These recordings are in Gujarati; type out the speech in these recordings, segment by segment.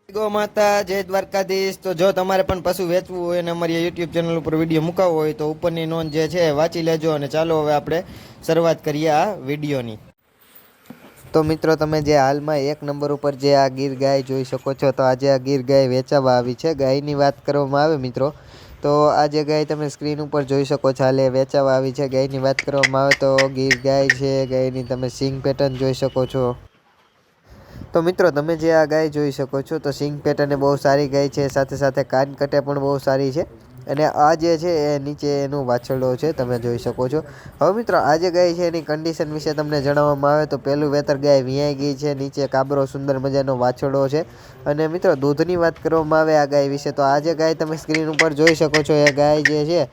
ગો માતા જય દ્વારકાધીશ। તો જો તમારે પણ પશુ વેચવું હોય અને અમારી યુટ્યુબ ચેનલ ઉપર વિડીયો મુકાવવો હોય તો ઉપરની નોંધ જે છે વાંચી લેજો। અને ચાલો હવે આપણે શરૂઆત કરીએ આ વિડીયોની। તો મિત્રો તમે જે હાલમાં એક નંબર ઉપર જે આ ગીર ગાય જોઈ શકો છો, તો આજે આ ગીર ગાય વેચાવા આવી છે। ગાયની વાત કરવામાં આવે મિત્રો તો આ જે ગાય તમે સ્ક્રીન ઉપર જોઈ શકો છો હાલે વેચાવા આવી છે। ગાયની વાત કરવામાં આવે તો ગીર ગાય છે। ગાયની તમે સિંગ પેટર્ન જોઈ શકો છો। તો મિત્રો તમે જે આ ગાય જોઈ શકો છો તો સિંગ પેટર્ન બહુ સારી ગાય છે, સાથે સાથે કાન કટે પણ બહુ સારી છે। અને આ જે છે એ નીચે એનું વાછરડો છે, તમે જોઈ શકો છો। હવે મિત્રો આ જે ગાય છે એની કન્ડિશન વિશે તમને જણાવવામાં આવે તો પહેલું વેતર ગાય વિયાઈ ગઈ છે, નીચે કાબરો સુંદર મજાનો વાછરડો છે। અને મિત્રો દૂધની વાત કરવામાં આવે આ ગાય વિશે તો આ જે ગાય તમે સ્ક્રીન ઉપર જોઈ શકો છો એ ગાય જે છે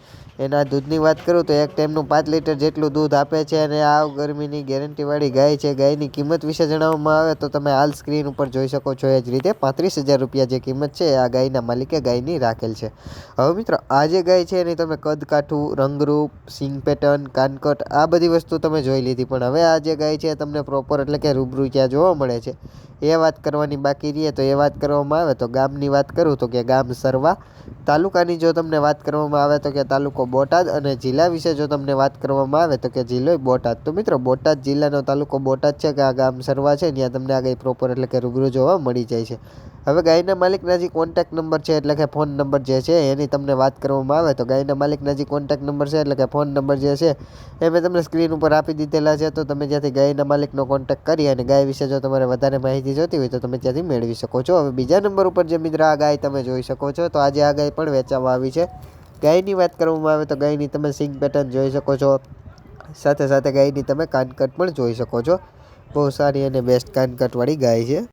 એના દૂધની વાત કરું તો એક ટાઈમનું 5 લીટર જેટલું દૂધ આપે છે। અને આ ગરમીની ગેરંટીવાળી ગાય છે। ગાયની કિંમત વિશે જણાવવામાં આવે તો તમે હાલ સ્ક્રીન ઉપર જોઈ શકો છો એ જ રીતે 35,000 રૂપિયા જે કિંમત છે આ ગાયના માલિકે ગાયની રાખેલ છે। હવે મિત્રો આ જે ગાય છે એની તમે કદ કાઠું, રંગરૂપ, સિંગ પેટર્ન, કાનકટ આ બધી વસ્તુ તમે જોઈ લીધી, પણ હવે આ જે ગાય છે તમને પ્રોપર એટલે કે રૂબરૂ ક્યાં જોવા મળે છે એ વાત કરવાની બાકી રહે। તો એ વાત કરવામાં આવે તો ગામની વાત કરું તો કે ગામ સરવા, તાલુકાની જો તમને વાત કરવામાં આવે તો કે તાલુકો બોટાદ, અને જિલ્લા વિશે જો તમને વાત કરવામાં આવે તો કે જિલ્લો બોટાદ। તો મિત્રો બોટાદ જિલ્લાનો તાલુકો બોટાદ છે કે આ ગામ સરવા છે ત્યાં તમને આ ગાય પ્રોપર એટલે કે રૂબરૂ જોવા મળી જાય છે। હવે ગાયના માલિકના જે કોન્ટેક્ટ નંબર છે એટલે કે ફોન નંબર જે છે એની તમને વાત કરવામાં આવે તો ગાયના માલિકના જે કોન્ટેક્ટ નંબર છે એટલે કે ફોન નંબર જે છે એ મેં તમને સ્ક્રીન ઉપર આપી દીધેલા છે। તો તમે જ્યાંથી ગાયના માલિકનો કોન્ટેક્ટ કરી અને ગાય વિશે જો તમારે વધારે માહિતી જોતી હોય તો તમે ત્યાંથી મેળવી શકો છો। હવે બીજા નંબર ઉપર જે મિત્ર આ ગાય તમે જોઈ શકો છો તો આજે આ ગાય પણ વેચાવા આવી છે। ગાયની વાત કરવામાં આવે તો ગાયની તમે સિંગ પેટર્ન જોઈ શકો છો, સાથે સાથે ગાયની તમે કાનકટ પણ જોઈ શકો છો। બહુ સારી અને બેસ્ટ કાનકટવાળી ગાય છે।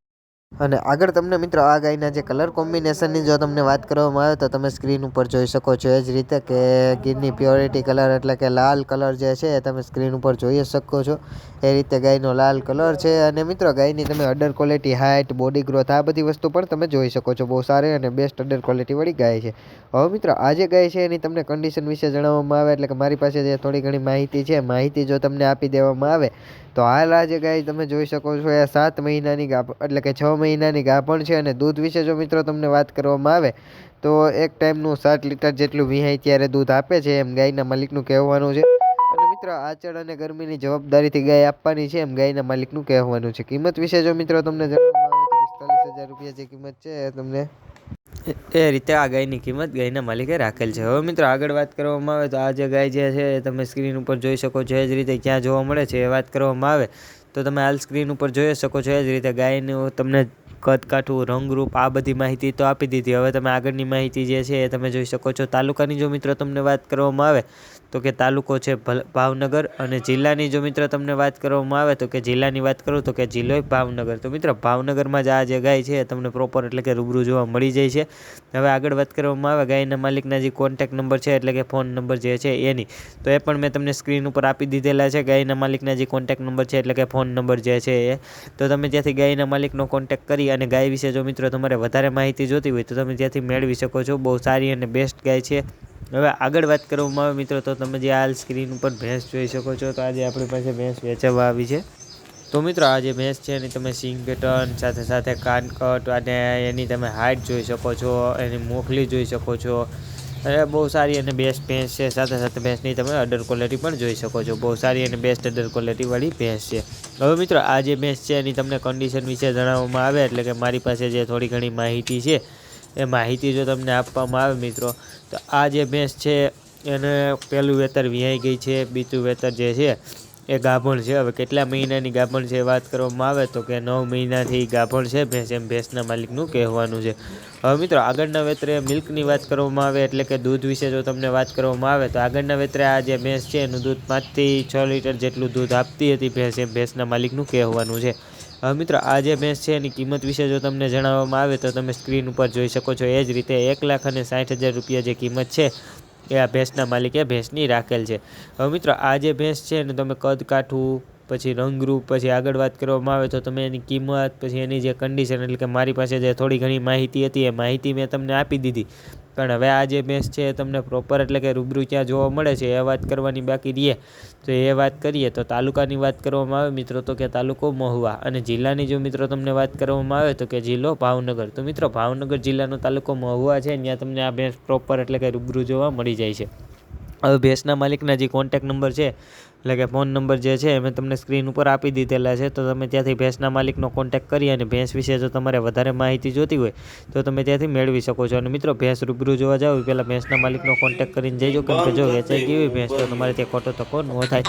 અને આગળ તમને મિત્રો આ ગાયના જે કલર કોમ્બિનેશનની જો તમને વાત કરવામાં આવે તો તમે સ્ક્રીન ઉપર જોઈ શકો છો એ જ રીતે કે ગીરની પ્યોરિટી કલર એટલે કે લાલ કલર જે છે એ તમે સ્ક્રીન ઉપર જોઈ શકો છો એ રીતે ગાયનો લાલ કલર છે। અને મિત્રો ગાયની તમે udder quality, height, body growth આ બધી વસ્તુ પણ તમે જોઈ શકો છો। બહુ સારી અને બેસ્ટ અડર ક્વોલિટીવાળી ગાય છે। હવે મિત્રો આ જે ગાય છે એની તમને કન્ડિશન વિશે જણાવવામાં આવે એટલે કે મારી પાસે જે થોડી ઘણી માહિતી છે, માહિતી જો તમને આપી દેવામાં આવે તો હાલ આ જે ગાય તમે જોઈ શકો છો એ 7 મહિનાની એટલે કે 6 મહિનાની ગાભણ છે। અને દૂધ વિશે જો મિત્રો તમને વાત કરવામાં આવે તો એક ટાઈમનું 7 લીટર જેટલું વિહાય ત્યારે દૂધ આપે છે એમ ગાયના માલિકનું કહેવાનું છે। અને મિત્રો આચળ અને ગરમીની જવાબદારીથી ગાય આપવાની છે એમ ગાયના માલિકનું કહેવાનું છે। કિંમત વિશે જો મિત્રો તમને જણાવવામાં આવે તો 45,000 રૂપિયા જે કિંમત છે તમને એ રીતે આ ગાયની કિંમત ગાયના માલિકે રાખેલ છે। હવે મિત્રો આગળ વાત કરવામાં આવે તો આ જે ગાય જે છે તમે સ્ક્રીન ઉપર જોઈ શકો છો એ જ રીતે ક્યાં જોવા મળે છે એ વાત કરવામાં આવે તો તમે હાલ સ્ક્રીન ઉપર જોઈ શકો છો એ જ રીતે ગાયનું તમને કદ કાઠું, રંગરૂપ આ બધી માહિતી તો આપી દીધી। હવે તમે આગળની માહિતી જે છે એ તમે જોઈ શકો છો। તાલુકાની જો મિત્રો તમને વાત કરવામાં આવે તો કે તાલુકો છે ભાવનગર, અને જિલ્લાની જો મિત્રો તમને વાત કરવામાં આવે તો કે જિલ્લાની વાત કરું તો કે જિલ્લો ભાવનગર। તો મિત્રો ભાવનગરમાં જ આ જે ગાય છે તમને પ્રોપર એટલે કે રૂબરૂ જોવા મળી જાય છે। હવે આગળ વાત કરવામાં આવે ગાયના માલિકના જે કોન્ટેક્ટ નંબર છે એટલે કે ફોન નંબર જે છે એની, તો એ પણ મેં તમને સ્ક્રીન ઉપર આપી દીધેલા છે। ગાયના માલિકના જે કોન્ટેક્ટ નંબર છે એટલે કે ફોન નંબર જે છે એ, તો તમે ત્યાંથી ગાયના માલિકનો કોન્ટેક્ટ કરી અને ગાય વિશે જો મિત્રો તમારે વધારે માહિતી જોતી હોય તો તમે ત્યાંથી મેળવી શકો છો। બહુ સારી અને બેસ્ટ ગાય છે। હવે આગળ વાત કરવામાં આવે મિત્રો તો તમે જે હાલ સ્ક્રીન ઉપર ભેંસ જોઈ શકો છો તો આજે આપણી પાસે ભેંસ વેચાવા આવી છે। તો મિત્રો આ જે ભેંસ છે એની તમે સિંગ પેટર્ન, સાથે સાથે કાનકટ અને એની તમે હાઇટ જોઈ શકો છો, એની મોખલી જોઈ શકો છો। અને બહુ સારી અને બેસ્ટ ભેંસ છે। સાથે સાથે ભેંસની તમે અડર ક્વોલિટી પણ જોઈ શકો છો। બહુ સારી અને બેસ્ટ અડર ક્વોલિટીવાળી ભેંસ છે। હવે મિત્રો આ જે ભેંસ છે એની તમને કન્ડિશન વિશે જણાવવામાં આવે એટલે કે મારી પાસે જે થોડી ઘણી માહિતી છે એ માહિતી જો તમને આપવામાં આવે મિત્રો તો આ જે ભેંસ છે એને પહેલું વેતર વિહાઈ ગઈ છે, બીજું વેતર જે છે એ ગાભણ છે। હવે કેટલા મહિનાની ગાભણ છે એ વાત કરવામાં આવે તો કે 9 મહિનાથી ગાભણ છે ભેંસ, એમ ભેંસના માલિકનું કહેવાનું છે। હવે મિત્રો આગળના વેતરે મિલ્કની વાત કરવામાં આવે એટલે કે દૂધ વિશે જો તમને વાત કરવામાં આવે તો આગળના વેતરે આ જે ભેંસ છે એનું દૂધ 5 થી 6 લીટર જેટલું દૂધ આપતી હતી ભેંસ, એમ ભેંસના માલિકનું કહેવાનું છે। હવે મિત્રો આ જે ભેંસ છે એની કિંમત વિશે જો તમને જણાવવામાં આવે તો તમે સ્ક્રીન ઉપર જોઈ શકો છો એ જ રીતે 1,60,000 રૂપિયા જે કિંમત છે એ આ ભેંસના માલિકે ભેંસની રાખેલ છે। હવે મિત્રો આ જે ભેંસ છે એને તમે કદ કાઠું, પછી રંગરૂપ, પછી આગળ વાત કરવામાં આવે તો તમે એની કિંમત, પછી એની જે કન્ડિશન, એટલે કે મારી પાસે જે થોડી ઘણી માહિતી હતી એ માહિતી મેં તમને આપી દીધી. પણ હવે આ જે ભેંસ છે એ તમને પ્રોપર એટલે કે રૂબરૂ ક્યાં જોવા મળે છે એ વાત કરવાની બાકી રહે. તો એ વાત કરીએ તો તાલુકાની વાત કરવામાં આવે મિત્રો તો કે તાલુકો મહુવા, અને જિલ્લાની જો મિત્રો તમને વાત કરવામાં આવે તો કે જિલ્લો ભાવનગર. તો મિત્રો ભાવનગર જિલ્લાનો તાલુકો મહુવા છે, ત્યાં તમને આ ભેંસ પ્રોપર એટલે કે રૂબરૂ જોવા મળી જાય છે. હવે ભેંસના માલિકના જે કોન્ટેક નંબર છે એટલે કે ફોન નંબર જે છે મેં તમને સ્ક્રીન ઉપર આપી દીધેલા છે. તો તમે ત્યાંથી ભેંસના માલિકનો કોન્ટેક કરી અને ભેંસ વિશે જો તમારે વધારે માહિતી જોતી હોય તો તમે ત્યાંથી મેળવી શકો છો. અને મિત્રો ભેંસ રૂબરૂ જોવા જાવ પહેલાં ભેંસના માલિકનો કોન્ટેક કરીને જઈજો, કેમ કે જો વેચાઈ ગઈ હોય ભેંસ તો તમારે ત્યાં ખોટો ધક્કો ન થાય.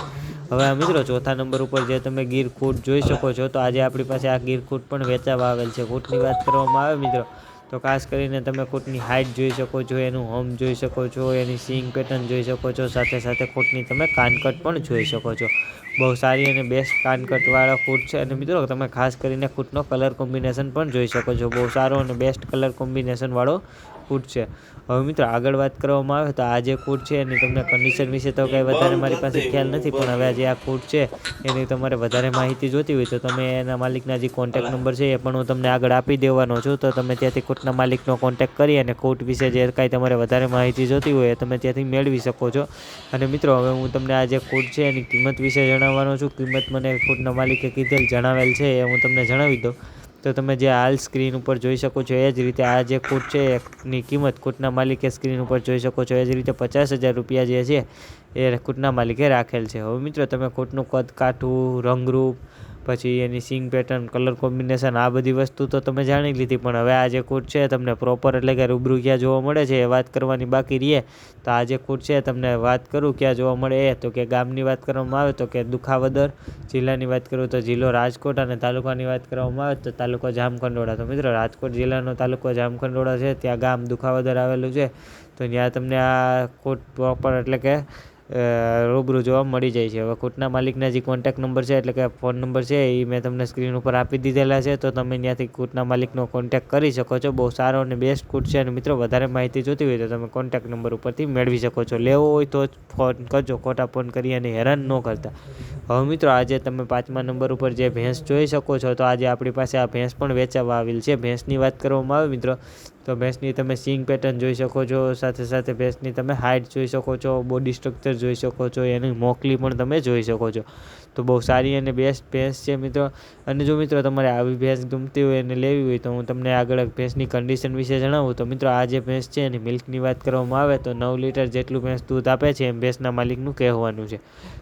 હવે આ મિત્રો ચોથા નંબર ઉપર જે તમે ગીર ખૂંટ જોઈ શકો છો, તો આજે આપણી પાસે આ ગીર ખૂંટ પણ વેચાવા આવેલ છે. ખૂંટની વાત કરવામાં આવે મિત્રો તો ખાસ કરીને તમે ખૂંટની હાઇટ જોઈ શકો છો, એનું હોમ જોઈ શકો છો, એની સિંગ પેટર્ન જોઈ શકો છો, સાથે સાથે ખૂંટની તમે કાનકટ પણ જોઈ શકો છો. બહુ સારી અને બેસ્ટ કાનકટવાળા ખૂંટ છે. અને મિત્રો તમે ખાસ કરીને ખૂંટનો કલર કોમ્બિનેશન પણ જોઈ શકો છો, બહુ સારો અને બેસ્ટ કલર કોમ્બિનેશનવાળો ખૂંટ છે. હવે મિત્રો આગળ વાત કરવામાં આવે તો આ જે ખૂંટ છે એની તમને કન્ડિશન વિશે તો કંઈ વધારે મારી પાસે ખ્યાલ નથી, પણ હવે જે આ ખૂંટ છે એની તમારે વધારે માહિતી જોતી હોય તો તમે એના માલિકના જે કોન્ટેક નંબર છે એ પણ હું તમને આગળ આપી દેવાનો છું. તો તમે ત્યાંથી ખૂંટના માલિકનો કોન્ટેક કરી અને ખૂંટ વિશે જે કાંઈ તમારે વધારે માહિતી જોતી હોય એ તમે ત્યાંથી મેળવી શકો છો. અને મિત્રો હવે હું તમને આ જે ખૂંટ છે એની કિંમત વિશે જણાવવાનો છું. કિંમત મને ખૂંટના માલિકે કીધેલ જણાવેલ છે એ હું તમને જણાવી દઉં. તો તમે જે હાલ સ્ક્રીન ઉપર જોઈ શકો છો એ જ રીતે આ જે ખૂંટ છે એની કિંમત ખૂંટના માલિકે સ્ક્રીન ઉપર જોઈ શકો છો એ જ રીતે 50,000 રૂપિયા જે છે એ ખૂંટના માલિકે રાખેલ છે. હવે મિત્રો તમે ખૂંટનું કદ કાઠું, રંગરૂપ, પછી એની સિંગ પેટર્ન, કલર કોમ્બિનેશન આ બધી વસ્તુ તો તમે જાણી લીધી, પણ હવે આ જે ખૂંટ છે તમને પ્રોપર એટલે કે રૂબરૂ ક્યાં જોવા મળે છે એ વાત કરવાની બાકી રહે. તો આ જે ખૂંટ છે તમને વાત કરું ક્યાં જોવા મળે એ તો કે ગામની વાત કરવામાં આવે તો કે દુખાવદર, જિલ્લાની વાત કરું તો જિલ્લો રાજકોટ, અને તાલુકાની વાત કરવામાં આવે તો તાલુકો જામખંડોળા. તો મિત્રો રાજકોટ જિલ્લાનો તાલુકો જામખંડોળા છે, ત્યાં ગામ દુખાવદર આવેલું છે. તો ત્યાં તમને આ ખૂંટ પ્રોપર એટલે કે રૂબરૂ જોવા મળી જાય છે. હવે ખૂંટના માલિકના જે કોન્ટેક નંબર છે એટલે કે ફોન નંબર છે એ મેં તમને સ્ક્રીન ઉપર આપી દીધેલા છે. તો તમે ત્યાંથી ખૂંટના માલિકનો કોન્ટેક કરી શકો છો. બહુ સારો અને બેસ્ટ ખૂંટ છે. અને મિત્રો વધારે માહિતી જોતી હોય તો તમે કોન્ટેક નંબર ઉપરથી મેળવી શકો છો. લેવો હોય તો જ ફોન કરજો, ખોટા ફોન કરી અને હેરાન ન કરતા. હવે મિત્રો આજે તમે 5મા નંબર ઉપર જે ભેંસ જોઈ શકો છો, તો આજે આપણી પાસે આ ભેંસ પણ વેચાવા આવેલ છે. ભેંસની વાત કરવામાં આવે મિત્રો તો ભેંસની તમે સિંગ પેટર્ન જોઈ શકો છો, સાથે સાથે ભેંસની તમે હાઇટ જોઈ શકો છો, બોડી સ્ટ્રક્ચર જોઈ શકો છો, એની મોકલી પણ તમે જોઈ શકો છો. તો બહુ સારી અને બેસ્ટ ભેંસ છે મિત્રો. અને જો મિત્રો તમારે આવી ભેંસ ગમતી હોય અને લેવી હોય તો હું તમને આગળ ભેંસની કન્ડિશન વિશે જણાવું. તો મિત્રો આ જે ભેંસ છે એની મિલ્કની વાત કરવામાં આવે તો 9 લીટર જેટલું ભેંસ દૂધ આપે છે એમ ભેંસના માલિકનું કહેવાનું છે.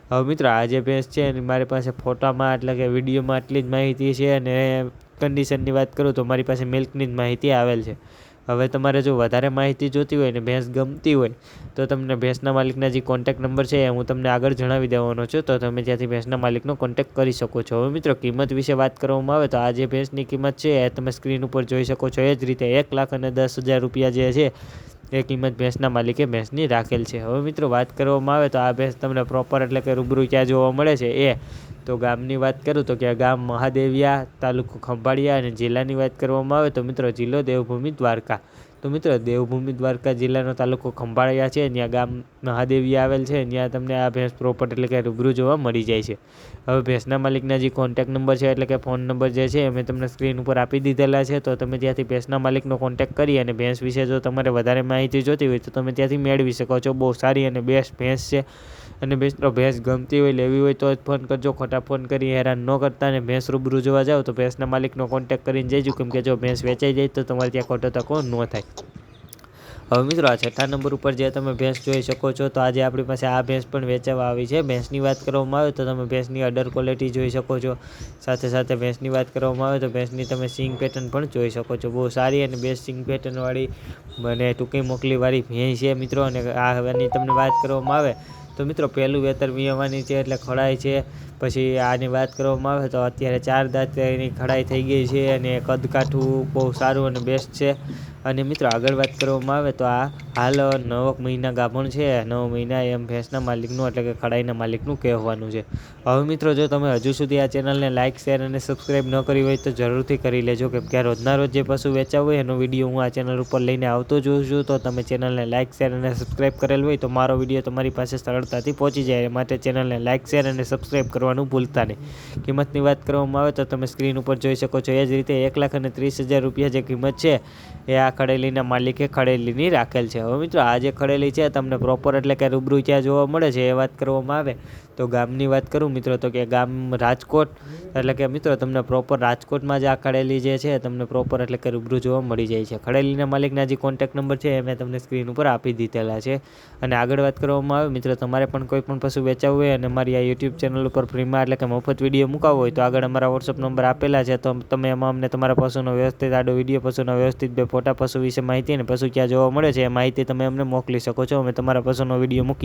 હવે મિત્રો આ જે ભેંસ છે એની મારી પાસે ફોટામાં એટલે કે વિડીયોમાં આટલી જ માહિતી છે, અને કન્ડિશનની વાત કરું તો મારી પાસે મિલ્કની જ માહિતી આવેલ છે. હવે તમારે જો વધારે માહિતી જોતી હોય ને ભેંસ ગમતી હોય તો તમને ભેંસના માલિકના જે કોન્ટેક નંબર છે એ હું તમને આગળ જણાવી દેવાનો છું. તો તમે ત્યાંથી ભેંસના માલિકનો કોન્ટેક કરી શકો છો. હવે મિત્રો કિંમત વિશે વાત કરવામાં આવે તો આ જે ભેંસની કિંમત છે એ તમે સ્ક્રીન ઉપર જોઈ શકો છો એ જ રીતે 1,10,000 રૂપિયા જે છે એ કિંમત ભેંસના માલિકે ભેંસની રાખેલ છે. હવે મિત્રો વાત કરવામાં આવે તો આ ભેંસ તમને પ્રોપર એટલે કે રૂબરૂ ક્યાં જોવા મળે છે એ તો ગામની વાત કરું તો કે ગામ મહાદેવિયા, તાલુકો ખંભાળિયા, અને જિલ્લાની વાત કરવામાં આવે તો મિત્રો જિલ્લો દેવભૂમિ દ્વારકા. તો મિત્રો દેવભૂમિ દ્વારકા જિલ્લાનો તાલુકો ખંભાળિયા છે, ત્યાં ગામ મહાદેવિયા આવેલ છે, ત્યાં તમને આ ભેંસ પ્રોપર એટલે કે રૂબરૂ જોવા મળી જાય છે. હવે ભેંસના માલિકના જે કોન્ટેક નંબર છે એટલે કે ફોન નંબર જે છે મેં તમને સ્ક્રીન ઉપર આપી દીધેલા છે. તો તમે ત્યાંથી ભેંસના માલિકનો કોન્ટેક કરી અને ભેંસ વિશે જો તમારે વધારે માહિતી જોતી હોય તો તમે ત્યાંથી મેળવી શકો છો. બહુ સારી અને બેસ્ટ ભેંસ છે. અને મિત્રો ભેંસ ગમતી હોય, લેવી હોય તો જ ફોન કરજો, ખોટા ફોન કરી હેરાન ન કરતા. અને ભેંસ રૂબરૂ જોવા જાઓ તો ભેંસના માલિકનો કોન્ટેક કરીને જઈજો, કેમ કે જો ભેંસ વેચાઈ જાય તો તમારે ત્યાં ખોટો ધક્કો ન થાય. હવે મિત્રો આ 6થા નંબર ઉપર જે તમે ભેંસ જોઈ શકો છો, તો આજે આપણી પાસે આ ભેંસ પણ વેચાવા આવી છે. ભેંસની વાત કરવામાં આવે તો તમે ભેંસની અડર ક્વોલિટી જોઈ શકો છો, સાથે સાથે ભેંસની વાત કરવામાં આવે તો ભેંસની તમે સિંગ પેટર્ન પણ જોઈ શકો છો. બહુ સારી અને બેસ્ટ સિંગ પેટર્નવાળી અને ટૂંકી મોકલીવાળી ભેંસ છે મિત્રો. અને આ હવેની તમને વાત કરવામાં આવે તો મિત્રો પહેલું વેતર વિયાવાની છે એટલે ખડાઈ છે. પછી આની વાત કરવામાં આવે તો અત્યારે 4 દાંત એની ખડાઈ થઈ ગઈ છે, અને કદકાઠું બહુ સારું અને બેસ્ટ છે. અને મિત્રો આગળ વાત કરવામાં આવે તો આ હાલ 9 મહિના ગાભણ છે, 9 મહિના એમ ભેંસના માલિકનું એટલે કે ખડાઈના માલિકનું કહેવાનું છે. હવે મિત્રો જો તમે હજુ સુધી આ ચેનલને લાઇક, શેર અને સબસ્ક્રાઈબ ન કરી હોય તો જરૂરથી કરી લેજો, કેમ કે રોજના રોજ જે પશુ વેચાવ હોય એનો વિડીયો હું આ ચેનલ ઉપર લઈને આવતો જોઉં છું. તો તમે ચેનલને લાઇક, શેર અને સબસ્ક્રાઈબ કરેલ હોય તો મારો વિડીયો તમારી પાસે સરળતાથી પહોંચી જાય. માટે ચેનલને લાઇક, શેર અને સબસ્ક્રાઈબ કરવાનું કરવાનું ભૂલતા નહીં। કિંમતની વાત કરવામાં આવે તો તમે સ્ક્રીન ઉપર જોઈ શકો છો। એ જ રીતે 1,30,000 રૂપિયા જે કિંમત છે એ આ ખડેલીના માલિકે ખડેલીની રાખેલ છે। હવે મિત્રો આ જે ખડેલી છે તમને પ્રોપર એટલે કે રૂબરૂ ક્યાં જોવા મળે છે એ વાત કરવામાં આવે તો ગામની વાત કરું મિત્રો તો કે ગામ રાજકોટ, એટલે કે મિત્રો તમને પ્રોપર રાજકોટમાં જ આ ખડેલી જે છે તમને પ્રોપર એટલે કે રૂબરૂ જોવા મળી જાય છે। ખડેલીના માલિકના જે કોન્ટેક્ટ નંબર છે એ મેં તમને સ્ક્રીન ઉપર આપી દીધેલા છે। અને આગળ વાત કરવામાં આવે મિત્રો તમારે પણ કોઈ પણ પશુ વેચાવવું હોય અને મારી આ યુટ્યુબ ચેનલ ઉપર ફ્રીમાં એટલે કે મફત વિડીયો મુકાવવો હોય તો આગળ અમારા વોટ્સઅપ નંબર આપેલા છે, તો તમે એમાં અમને તમારા પશુનો વ્યવસ્થિત આડો વિડીયો, પશુના વ્યવસ્થિત 2 ફોટા, પશુ વિશે માહિતી અને પશુ ક્યાં જોવા મળે છે એ માહિતી તમે અમને મોકલી શકો છો। અમે તમારા પશુનો વિડીયો મૂકી